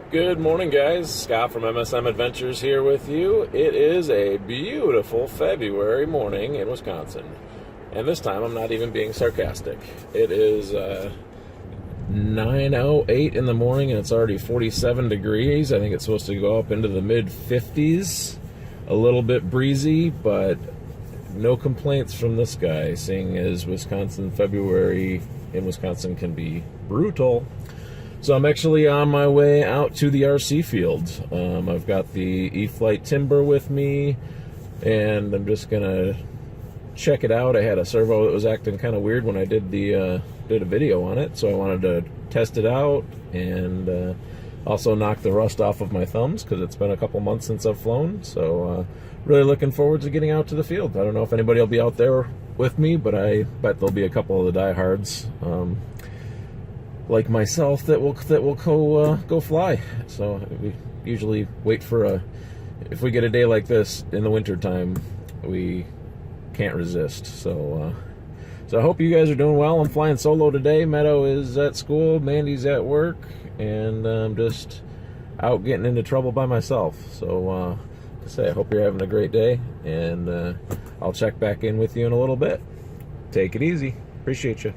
Good morning, guys. Scott from MSM Adventures here with you. It is a beautiful February morning in Wisconsin. And this time I'm not even being sarcastic. It is 9:08 in the morning and it's already 47 degrees. I think it's supposed to go up into the mid-50s. A little bit breezy, but no complaints from this guy, seeing as Wisconsin February in Wisconsin can be brutal. So I'm actually on my way out to the RC field. I've got the Eflight Timber with me, and I'm just gonna check it out. I had a servo that was acting kind of weird when I did a video on it, so I wanted to test it out and also knock the rust off of my thumbs because it's been a couple months since I've flown. So really looking forward to getting out to the field. I don't know if anybody will be out there with me, but I bet there'll be a couple of the diehards like myself that will go fly. So we usually wait for if we get a day like this in the winter time, we can't resist. So I hope you guys are doing well. I'm flying solo today. Meadow is at school, Mandy's at work, and I'm just out getting into trouble by myself. So I hope you're having a great day, and I'll check back in with you in a little bit. Take it easy. Appreciate you.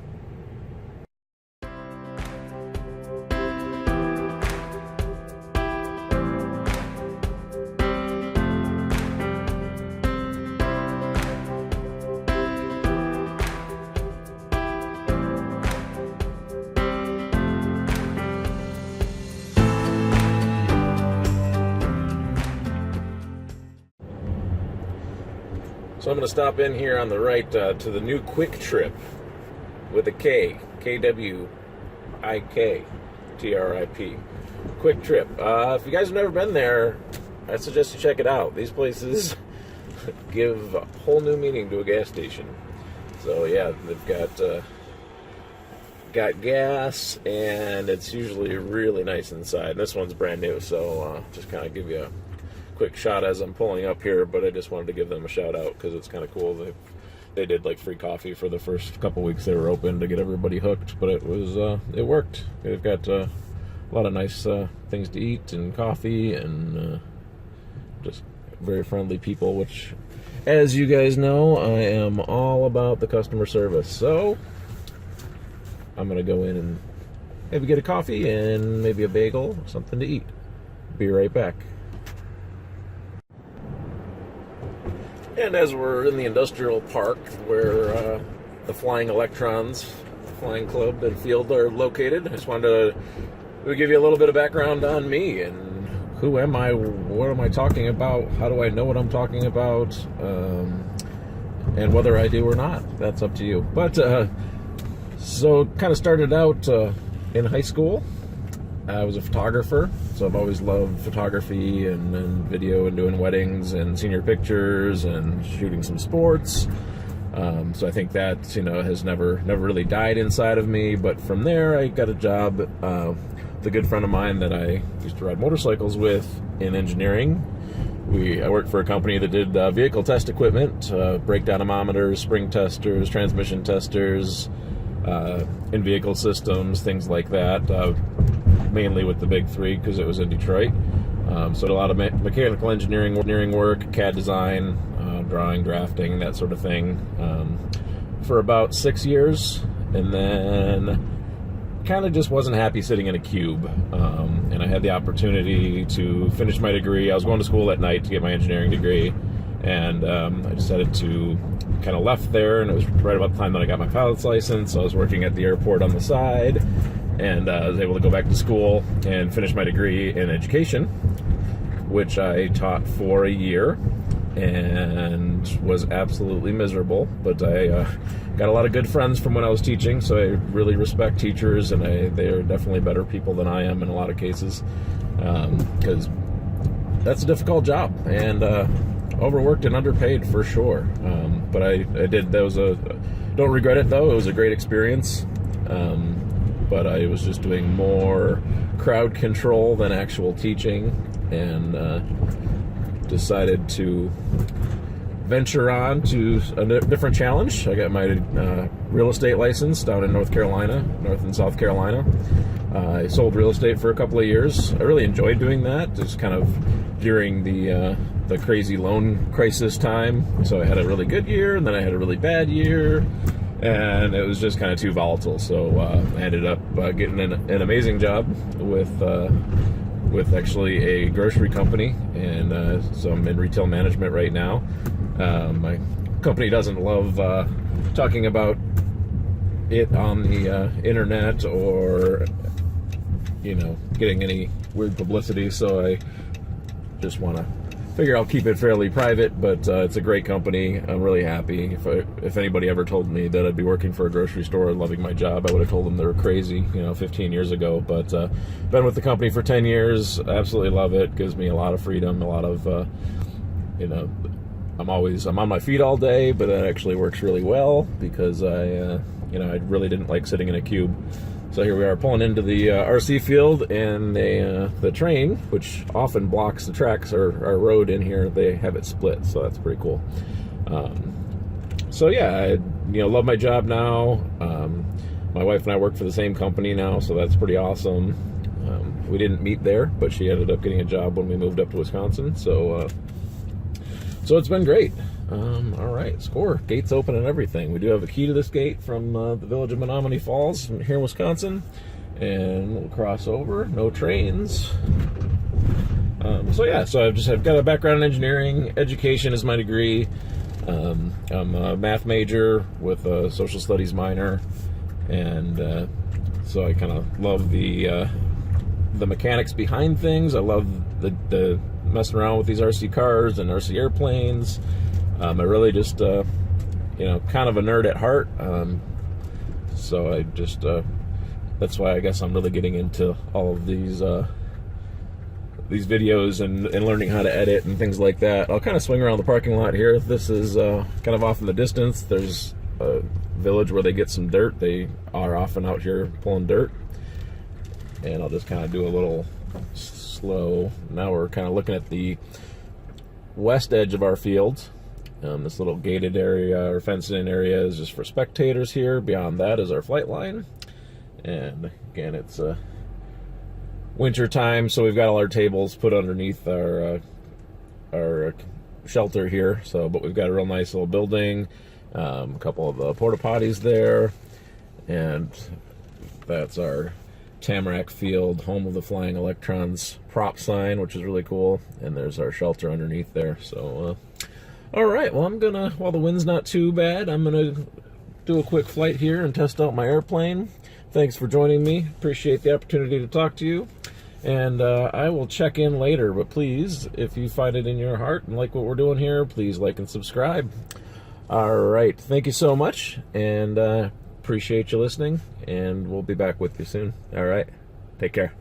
So I'm going to stop in here on the right to the new Quick Trip with a K, K-W-I-K-T-R-I-P. Quick Trip. If you guys have never been there, I suggest you check it out. These places give a whole new meaning to a gas station. So yeah, they've got gas, and it's usually really nice inside. This one's brand new, so just kind of give you a quick shot as I'm pulling up here, but I just wanted to give them a shout out because it's kind of cool. They did like free coffee for the first couple weeks they were open to get everybody hooked, but it worked. They've got a lot of nice things to eat and coffee, and just very friendly people, which, as you guys know, I am all about the customer service. So I'm gonna go in and maybe get a coffee and maybe a bagel, something to eat. Be right back. And as we're in the industrial park where the Flying Electrons Flying Club and Field are located, I just wanted to give you a little bit of background on me and who am I, what am I talking about, how do I know what I'm talking about, and whether I do or not. That's up to you. But so kind of started out in high school. I was a photographer, so I've always loved photography and video and doing weddings and senior pictures and shooting some sports. So I think that has never really died inside of me. But from there, I got a job with a good friend of mine that I used to ride motorcycles with in engineering. I worked for a company that did vehicle test equipment, brake dynamometers, spring testers, transmission testers, in-vehicle systems, things like that. Mainly with the big three because it was in Detroit. So a lot of mechanical engineering work, CAD design, drawing, drafting, that sort of thing, for about 6 years, and then kind of just wasn't happy sitting in a cube. And I had the opportunity to finish my degree. I was going to school at night to get my engineering degree, and I decided to kind of left there, and it was right about the time that I got my pilot's license. So I was working at the airport on the side, and I was able to go back to school and finish my degree in education, which I taught for a year and was absolutely miserable. But I got a lot of good friends from when I was teaching, so I really respect teachers, and they are definitely better people than I am in a lot of cases, because that's a difficult job and overworked and underpaid for sure. But I did. Don't regret it though. It was a great experience. But I was just doing more crowd control than actual teaching, and decided to venture on to a different challenge. I got my real estate license down in North and South Carolina, I sold real estate for a couple of years. I really enjoyed doing that, just kind of during the crazy loan crisis time. So I had a really good year, and then I had a really bad year, and it was just kind of too volatile. So I ended up getting an amazing job with actually a grocery company, and so I'm in retail management right now. My company doesn't love talking about it on the internet, or getting any weird publicity, so I just want to figure I'll keep it fairly private, but it's a great company. I'm really happy. If anybody ever told me that I'd be working for a grocery store and loving my job, I would have told them they were crazy, 15 years ago. But been with the company for 10 years. Absolutely love it. Gives me a lot of freedom, a lot of, I'm on my feet all day, but that actually works really well because I really didn't like sitting in a cube. So here we are pulling into the RC field, and the train, which often blocks the tracks or our road in here, they have it split, so that's pretty cool. So yeah, I love my job now. My wife and I work for the same company now, so that's pretty awesome. We didn't meet there, but she ended up getting a job when we moved up to Wisconsin, so it's been great. All right, score. Gate's open and everything. We do have a key to this gate from the village of Menominee Falls here in Wisconsin. And we'll cross over. No trains. So I've got a background in engineering. Education is my degree. I'm a math major with a social studies minor. And so I kind of love the mechanics behind things. I love the messing around with these RC cars and RC airplanes. I really just, kind of a nerd at heart. So I just, that's why I guess I'm really getting into all of these videos and learning how to edit and things like that. I'll kind of swing around the parking lot here. This is kind of off in the distance. There's a village where they get some dirt. They are often out here pulling dirt. And I'll just kind of do a little slow. Now we're kind of looking at the west edge of our field. This little gated area or fenced-in area is just for spectators here. Beyond that is our flight line. And again, it's winter time, so we've got all our tables put underneath our shelter here. But we've got a real nice little building, a couple of porta potties there, and that's our Tamarack Field, home of the Flying Electrons prop sign, which is really cool. And there's our shelter underneath there. So, all right, well, while the wind's not too bad, I'm gonna do a quick flight here and test out my airplane. Thanks for joining me. Appreciate the opportunity to talk to you. And I will check in later, but please, if you find it in your heart and like what we're doing here, please like and subscribe. All right, thank you so much, and appreciate you listening, and we'll be back with you soon. All right, take care.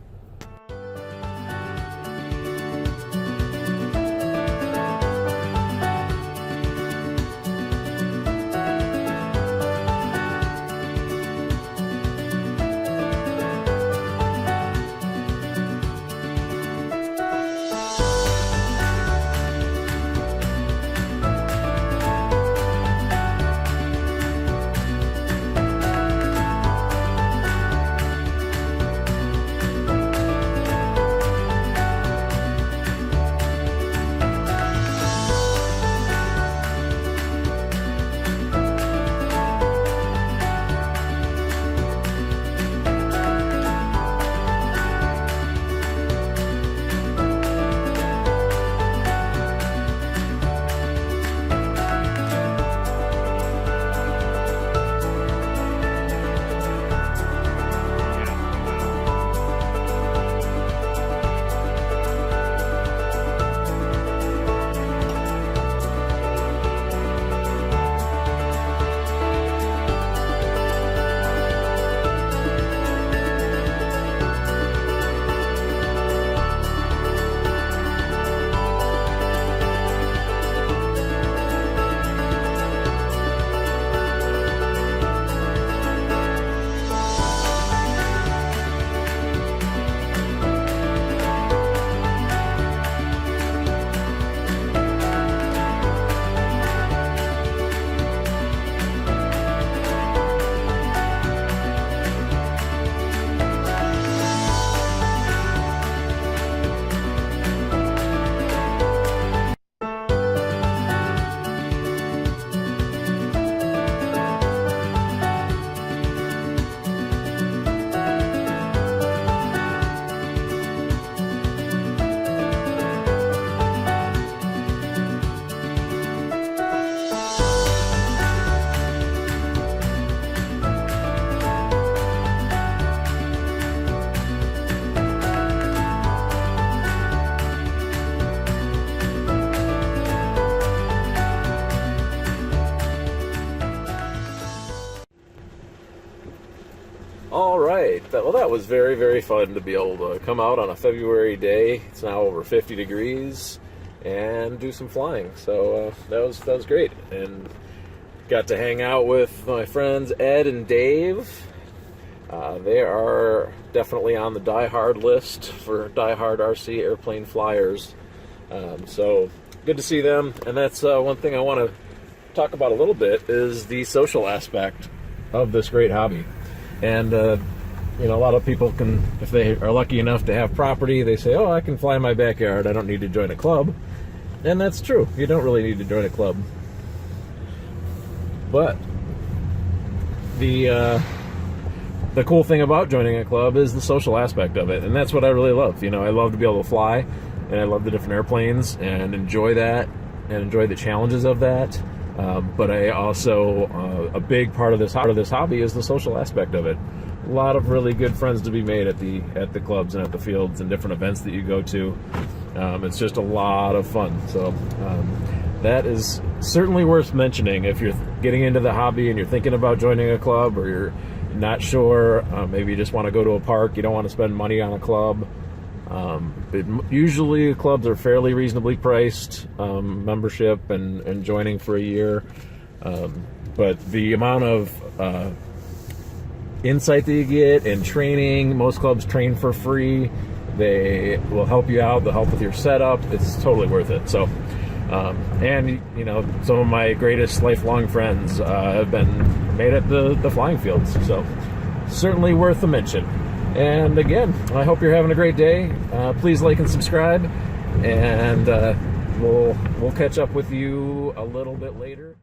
well, that was very, very fun to be able to come out on a February day. It's now over 50 degrees, and do some flying. So that was great, and got to hang out with my friends Ed and Dave. They are definitely on the die-hard list for die-hard RC airplane flyers. So good to see them, and that's one thing I want to talk about a little bit is the social aspect of this great hobby. And you know, a lot of people can, if they are lucky enough to have property, they say, oh, I can fly in my backyard, I don't need to join a club. And that's true, you don't really need to join a club. But the cool thing about joining a club is the social aspect of it, and that's what I really love. You know, I love to be able to fly, and I love the different airplanes, and enjoy that, and enjoy the challenges of that. But I also, a big part of this hobby is the social aspect of it. A lot of really good friends to be made at the clubs and at the fields and different events that you go to. It's just a lot of fun. So that is certainly worth mentioning if you're getting into the hobby and you're thinking about joining a club, or you're not sure, maybe you just want to go to a park, you don't want to spend money on a club. But usually clubs are fairly reasonably priced, membership and joining for a year. But the amount of insight that you get and training, most clubs train for free. They will help you out, they'll help with your setup. It's totally worth it. So, and you know, some of my greatest lifelong friends have been made at the flying fields. So certainly worth a mention. And again, I hope you're having a great day. Please like and subscribe, and we'll catch up with you a little bit later.